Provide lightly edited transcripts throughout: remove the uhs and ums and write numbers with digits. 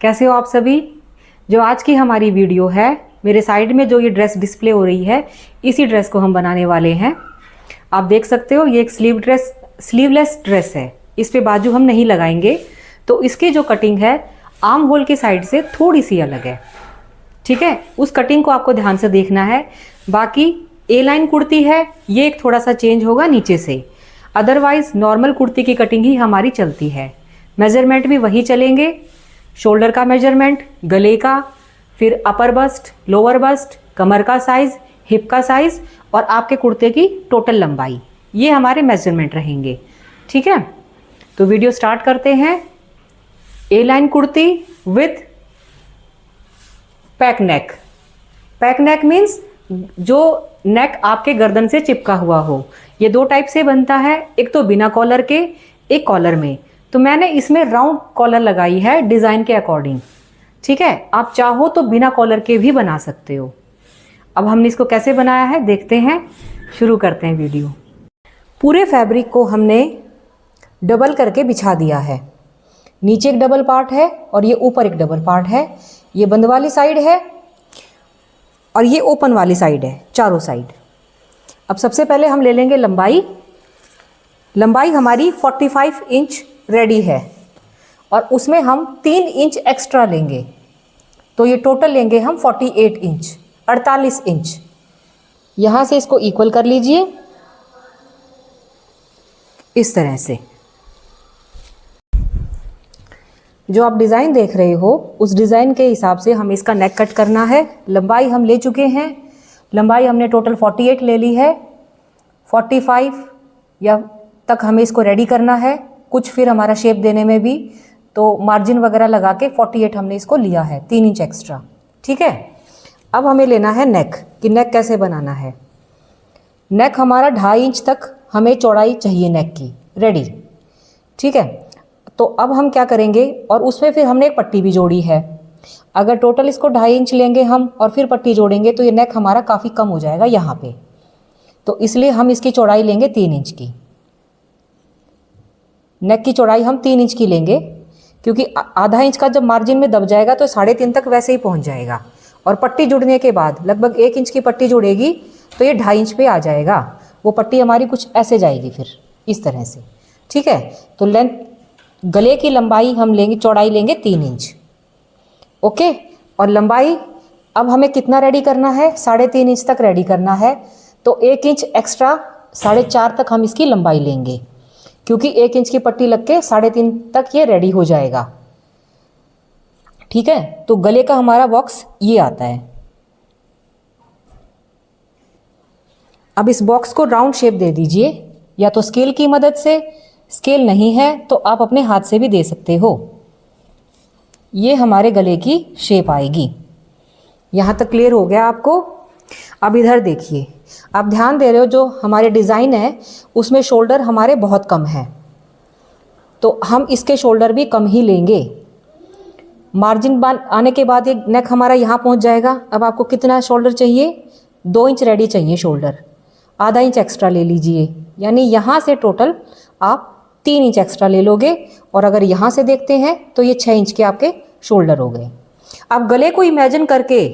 कैसे हो आप सभी। जो आज की हमारी वीडियो है, मेरे साइड में जो ये ड्रेस डिस्प्ले हो रही है, इसी ड्रेस को हम बनाने वाले हैं। आप देख सकते हो ये एक स्लीवलेस ड्रेस है। इस पे बाजू हम नहीं लगाएंगे, तो इसकी जो कटिंग है आर्म होल की साइड से थोड़ी सी अलग है। ठीक है, उस कटिंग को आपको ध्यान से देखना है। बाकी ए लाइन कुर्ती है, ये एक थोड़ा सा चेंज होगा नीचे से, अदरवाइज नॉर्मल कुर्ती की कटिंग ही हमारी चलती है। मेजरमेंट भी वही चलेंगे, शोल्डर का मेजरमेंट, गले का, फिर अपर बस्ट, लोअर बस्ट, कमर का साइज, हिप का साइज और आपके कुर्ते की टोटल लंबाई, ये हमारे मेजरमेंट रहेंगे। ठीक है, तो वीडियो स्टार्ट करते हैं। A line kurti with pack neck. Pack neck means जो नेक आपके गर्दन से चिपका हुआ हो। ये दो टाइप से बनता है, एक तो बिना कॉलर के, एक कॉलर में। तो मैंने इसमें राउंड कॉलर लगाई है डिज़ाइन के अकॉर्डिंग। ठीक है, आप चाहो तो बिना कॉलर के भी बना सकते हो। अब हमने इसको कैसे बनाया है देखते हैं, शुरू करते हैं वीडियो। पूरे फैब्रिक को हमने डबल करके बिछा दिया है। नीचे एक डबल पार्ट है और ये ऊपर एक डबल पार्ट है। ये बंद वाली साइड है और ये ओपन वाली साइड है, चारों साइड। अब सबसे पहले हम ले लेंगे लंबाई। लंबाई हमारी 45 इंच रेडी है और उसमें हम 3 इंच एक्स्ट्रा लेंगे, तो ये टोटल लेंगे हम 48 इंच, 48 इंच। यहाँ से इसको इक्वल कर लीजिए इस तरह से। जो आप डिज़ाइन देख रहे हो उस डिज़ाइन के हिसाब से हमें इसका नेक कट करना है। लंबाई हम ले चुके हैं, लंबाई हमने टोटल 48 ले ली है। 45 या तक हमें इसको रेडी करना है, कुछ फिर हमारा शेप देने में भी, तो मार्जिन वगैरह लगा के 48 हमने इसको लिया है, 3 इंच एक्स्ट्रा। ठीक है, अब हमें लेना है नेक, कि नेक कैसे बनाना है। नेक हमारा 2.5 इंच तक हमें चौड़ाई चाहिए नेक की, रेडी। ठीक है, तो अब हम क्या करेंगे, और उसमें फिर हमने एक पट्टी भी जोड़ी है। अगर टोटल इसको 2.5 इंच लेंगे हम और फिर पट्टी जोड़ेंगे तो ये नेक हमारा काफ़ी कम हो जाएगा यहाँ पे, तो इसलिए हम इसकी चौड़ाई लेंगे 3 इंच की। नेक की चौड़ाई हम 3 इंच की लेंगे, क्योंकि आधा इंच का जब मार्जिन में दब जाएगा तो 3.5 तक वैसे ही पहुँच जाएगा। और पट्टी जुड़ने के बाद लगभग 1 इंच की पट्टी जुड़ेगी तो ये 2.5 इंच पे आ जाएगा। वो पट्टी हमारी कुछ ऐसे जाएगी फिर इस तरह से। ठीक है, तो लेंथ, गले की लंबाई हम लेंगे, चौड़ाई लेंगे 3 इंच। ओके, और लंबाई अब हमें कितना रेडी करना है, 3.5 इंच तक रेडी करना है, तो 1 इंच एक्स्ट्रा 4.5 तक हम इसकी लंबाई लेंगे, क्योंकि 1 इंच की पट्टी लग के 3.5 तक ये रेडी हो जाएगा। ठीक है, तो गले का हमारा बॉक्स ये आता है। अब इस बॉक्स को राउंड शेप दे दीजिए, या तो स्केल की मदद से, स्केल नहीं है तो आप अपने हाथ से भी दे सकते हो। ये हमारे गले की शेप आएगी। यहाँ तक क्लियर हो गया आपको। अब इधर देखिए, आप ध्यान दे रहे हो, जो हमारे डिज़ाइन है उसमें शोल्डर हमारे बहुत कम है, तो हम इसके शोल्डर भी कम ही लेंगे। मार्जिन आने के बाद ये नेक हमारा यहाँ पहुँच जाएगा। अब आपको कितना शोल्डर चाहिए, 2 इंच रेडी चाहिए शोल्डर, आधा इंच एक्स्ट्रा ले लीजिए, यानी यहाँ से टोटल आप 3 इंच एक्स्ट्रा ले लोगे। और अगर यहाँ से देखते हैं तो ये 6 इंच के आपके शोल्डर हो गए। आप गले को इमेजिन करके,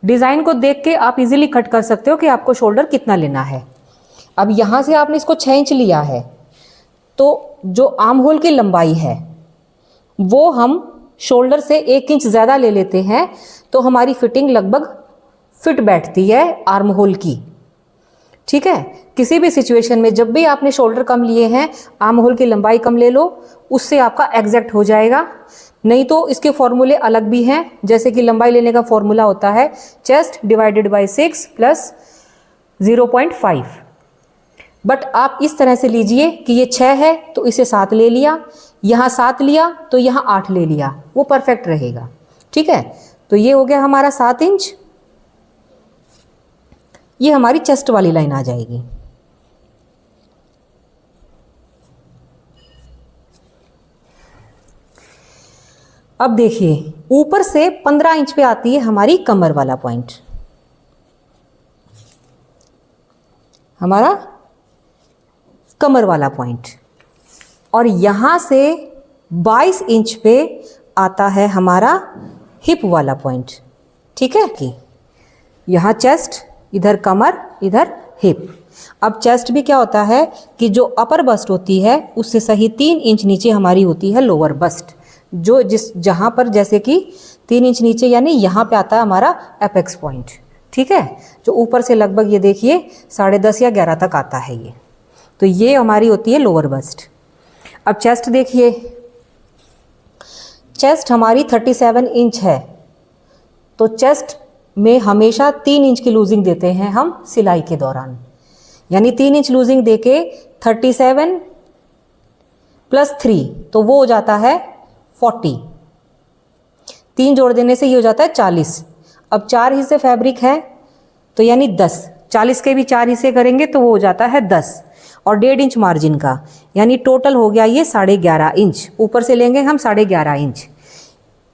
डिज़ाइन को देख के आप इजीली कट कर सकते हो कि आपको शोल्डर कितना लेना है। अब यहाँ से आपने इसको 6 इंच लिया है, तो जो आर्म होल की लंबाई है वो हम शोल्डर से 1 इंच ज़्यादा ले लेते हैं, तो हमारी फिटिंग लगभग फिट बैठती है आर्म होल की। ठीक है, किसी भी सिचुएशन में जब भी आपने शोल्डर कम लिए हैं, आर्म होल की लंबाई कम ले लो, उससे आपका एग्जैक्ट हो जाएगा। नहीं तो इसके फॉर्मूले अलग भी हैं, जैसे कि लंबाई लेने का फॉर्मूला होता है chest divided by 6 plus 0.5। But आप इस तरह से लीजिए कि ये 6 है तो इसे 7 ले लिया, यहाँ 7 लिया तो यहाँ 8 ले लिया, वो परफेक्ट रहेगा। ठीक है, तो ये हो गया हमारा 7 इंच। ये हमारी चेस्ट वाली लाइन आ जाएगी। अब देखिए, ऊपर से 15 इंच पे आती है हमारी कमर वाला पॉइंट, हमारा कमर वाला पॉइंट, और यहाँ से 22 इंच पे आता है हमारा हिप वाला पॉइंट, ठीक है कि यहाँ चेस्ट, इधर कमर, इधर हिप। अब चेस्ट भी क्या होता है कि जो अपर बस्ट होती है उससे सही 3 इंच नीचे हमारी होती है लोअर बस्ट, जो जहाँ पर जैसे कि 3 इंच नीचे यानी यहाँ पे आता है हमारा एपेक्स पॉइंट, ठीक है, जो ऊपर से लगभग ये देखिए 10.5 या 11 तक आता है ये। तो ये हमारी होती है लोअर बस्ट। अब चेस्ट देखिए, चेस्ट हमारी 37 इंच है, तो चेस्ट में हमेशा 3 इंच की लूजिंग देते हैं हम सिलाई के दौरान, यानी 3 इंच लूजिंग देके 37 + 3 तो वो हो जाता है 40, 3 जोड़ देने से ये हो जाता है 40। अब 4 हिस्से फैब्रिक है तो यानी 10, 40 के भी 4 हिस्से करेंगे तो वो हो जाता है 10 और 1.5 इंच मार्जिन का, यानी टोटल हो गया ये 11.5 इंच। ऊपर से लेंगे हम 11.5 इंच,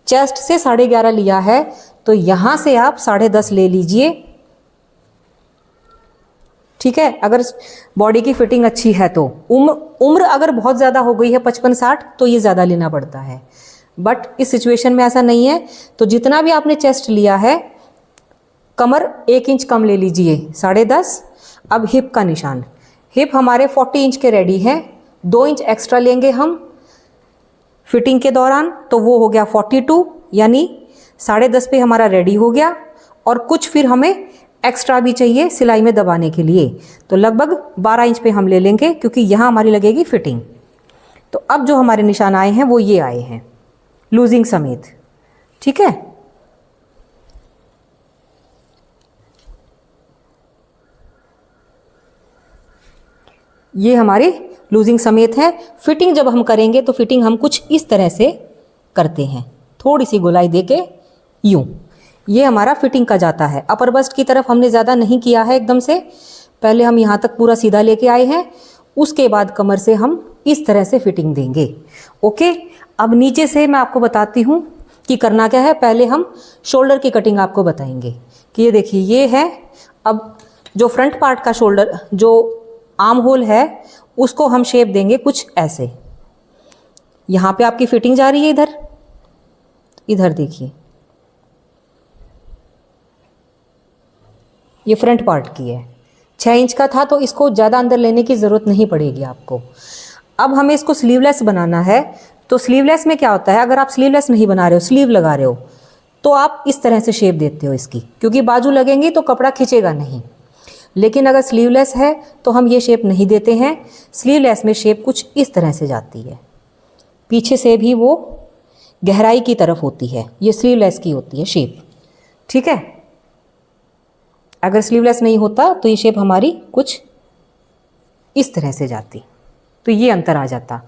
चेस्ट से 11.5 लिया है तो यहाँ से आप 10.5 ले लीजिए, ठीक है। अगर बॉडी की फिटिंग अच्छी है तो उम्र अगर बहुत ज़्यादा हो गई है 55-60 तो ये ज़्यादा लेना पड़ता है, बट इस सिचुएशन में ऐसा नहीं है। तो जितना भी आपने चेस्ट लिया है, कमर 1 इंच कम ले लीजिए 10.5। अब हिप का निशान, हिप हमारे 40 इंच के रेडी हैं, 2 इंच एक्स्ट्रा लेंगे हम फिटिंग के दौरान तो वो हो गया 42, यानी 10.5 पे हमारा रेडी हो गया। और कुछ फिर हमें एक्स्ट्रा भी चाहिए सिलाई में दबाने के लिए, तो लगभग 12 इंच पे हम ले लेंगे क्योंकि यहाँ हमारी लगेगी फिटिंग। तो अब जो हमारे निशान आए हैं वो ये आए हैं लूजिंग समेत, ठीक है। ये हमारे लूजिंग समेत है। फिटिंग जब हम करेंगे तो फिटिंग हम कुछ इस तरह से करते हैं, थोड़ी सी गोलाई देके यूं, ये हमारा फिटिंग का जाता है। अपर बस्ट की तरफ हमने ज़्यादा नहीं किया है एकदम से, पहले हम यहाँ तक पूरा सीधा लेके आए हैं, उसके बाद कमर से हम इस तरह से फिटिंग देंगे, ओके। अब नीचे से मैं आपको बताती हूँ कि करना क्या है। पहले हम शोल्डर की कटिंग आपको बताएंगे कि ये देखिए ये है। अब जो फ्रंट पार्ट का शोल्डर, जो आर्म होल है, उसको हम शेप देंगे कुछ ऐसे। यहाँ पे आपकी फिटिंग जा रही है, इधर इधर देखिए, ये फ्रंट पार्ट की है, 6 इंच का था तो इसको ज़्यादा अंदर लेने की ज़रूरत नहीं पड़ेगी आपको। अब हमें इसको स्लीवलेस बनाना है, तो स्लीवलेस में क्या होता है, अगर आप स्लीवलेस नहीं बना रहे हो, स्लीव लगा रहे हो, तो आप इस तरह से शेप देते हो इसकी, क्योंकि बाजू लगेंगी तो कपड़ा खिंचेगा नहीं। लेकिन अगर स्लीवलेस है तो हम ये शेप नहीं देते हैं। स्लीवलेस में शेप कुछ इस तरह से जाती है, पीछे से भी वो गहराई की तरफ होती है, ये स्लीवलेस की होती है शेप, ठीक है। अगर स्लीवलेस नहीं होता तो ये शेप हमारी कुछ इस तरह से जाती, तो ये अंतर आ जाता।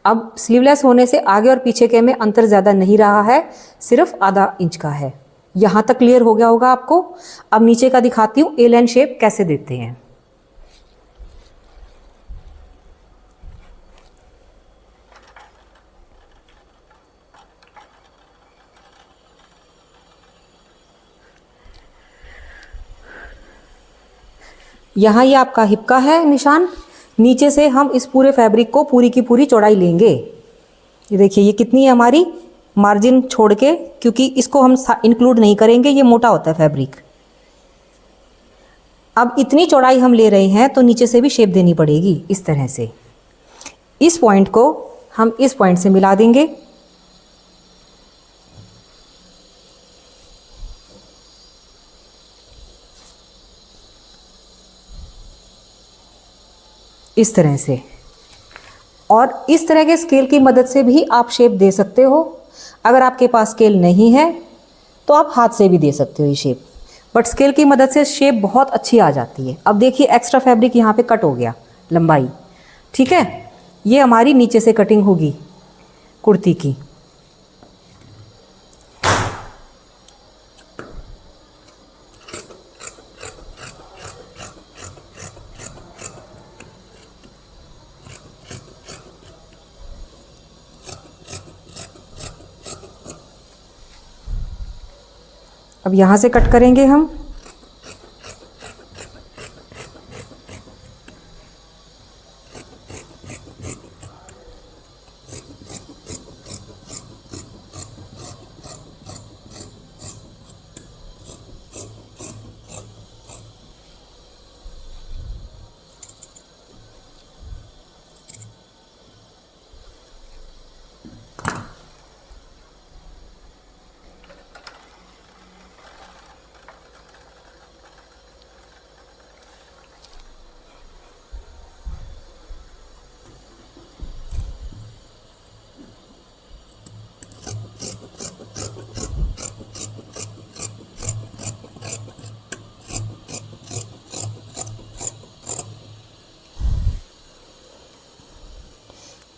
अब स्लीवलेस होने से आगे और पीछे के में अंतर ज़्यादा नहीं रहा है, सिर्फ आधा इंच का है। यहाँ तक क्लियर हो गया होगा आपको। अब नीचे का दिखाती हूँ ए लाइन शेप कैसे देते हैं। यहाँ ये आपका हिप का है निशान, नीचे से हम इस पूरे फैब्रिक को पूरी की पूरी चौड़ाई लेंगे। ये देखिए ये कितनी है हमारी, मार्जिन छोड़ के, क्योंकि इसको हम इंक्लूड नहीं करेंगे, ये मोटा होता है फैब्रिक। अब इतनी चौड़ाई हम ले रहे हैं तो नीचे से भी शेप देनी पड़ेगी इस तरह से। इस पॉइंट को हम इस पॉइंट से मिला देंगे, इस तरह से। और इस तरह के स्केल की मदद से भी आप शेप दे सकते हो। अगर आपके पास स्केल नहीं है तो आप हाथ से भी दे सकते हो ये शेप, बट स्केल की मदद से शेप बहुत अच्छी आ जाती है। अब देखिए एक्स्ट्रा फैब्रिक यहाँ पे कट हो गया लंबाई, ठीक है। ये हमारी नीचे से कटिंग होगी कुर्ती की। अब यहाँ से कट करेंगे हम।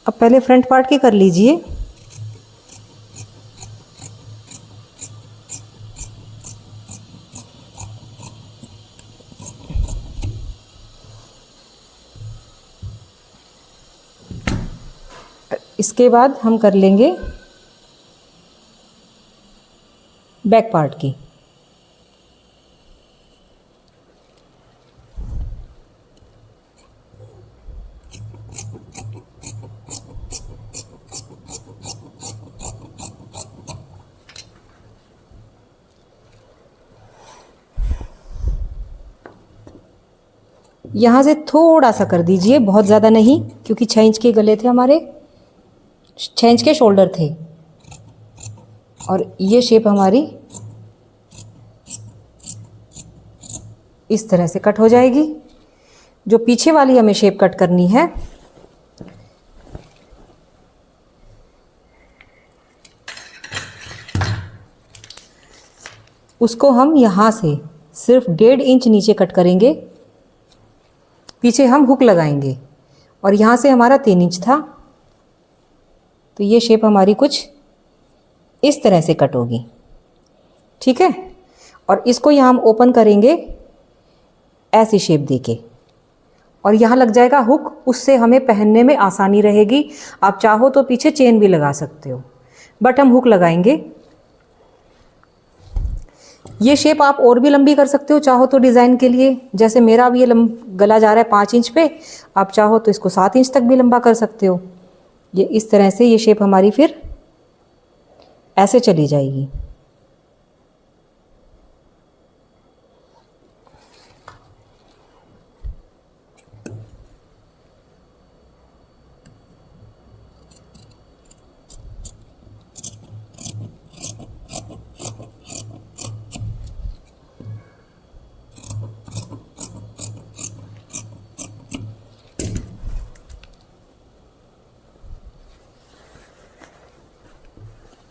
अब पहले फ्रंट पार्ट की कर लीजिए। इसके बाद हम कर लेंगे बैक पार्ट की। यहाँ से थोड़ा सा कर दीजिए, बहुत ज़्यादा नहीं, क्योंकि 6 इंच के गले थे हमारे, 6 इंच के शोल्डर थे। और ये शेप हमारी इस तरह से कट हो जाएगी। जो पीछे वाली हमें शेप कट करनी है, उसको हम यहाँ से सिर्फ 1.5 इंच नीचे कट करेंगे। पीछे हम हुक लगाएंगे और यहाँ से हमारा 3 इंच था, तो ये शेप हमारी कुछ इस तरह से कट होगी। ठीक है, और इसको यहाँ हम ओपन करेंगे ऐसी शेप देके, और यहाँ लग जाएगा हुक। उससे हमें पहनने में आसानी रहेगी। आप चाहो तो पीछे चेन भी लगा सकते हो, बट हम हुक लगाएंगे। ये शेप आप और भी लंबी कर सकते हो चाहो तो डिज़ाइन के लिए। जैसे मेरा अब ये गला जा रहा है 5 इंच पे, आप चाहो तो इसको 7 इंच तक भी लंबा कर सकते हो। ये इस तरह से ये शेप हमारी फिर ऐसे चली जाएगी।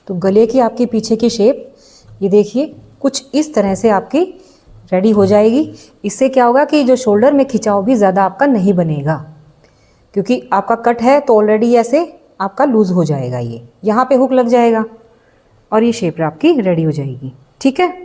तो गले की आपकी पीछे की शेप ये देखिए कुछ इस तरह से आपकी रेडी हो जाएगी। इससे क्या होगा कि जो शोल्डर में खिंचाव भी ज़्यादा आपका नहीं बनेगा, क्योंकि आपका कट है तो ऑलरेडी ऐसे आपका लूज़ हो जाएगा। ये यहाँ पे हुक लग जाएगा और ये शेप आपकी रेडी हो जाएगी। ठीक है।